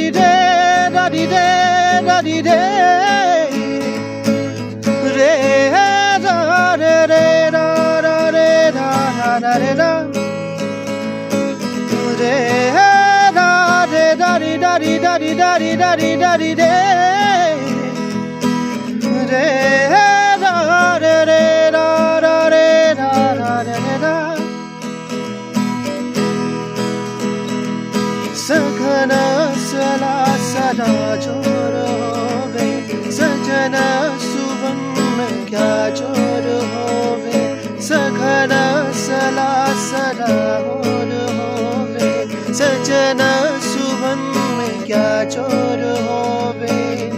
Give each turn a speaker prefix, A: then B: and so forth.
A: di de, da di de, da di de. Re da re re da da re da da re da. Re da de da di da di da di da di da di da di de. Re da re re da da re da da re da. Sakana sala sada chor hobe, sajana subam kya chor hobe. Sakana sala sada hobe, sajana subam kya chor hobe.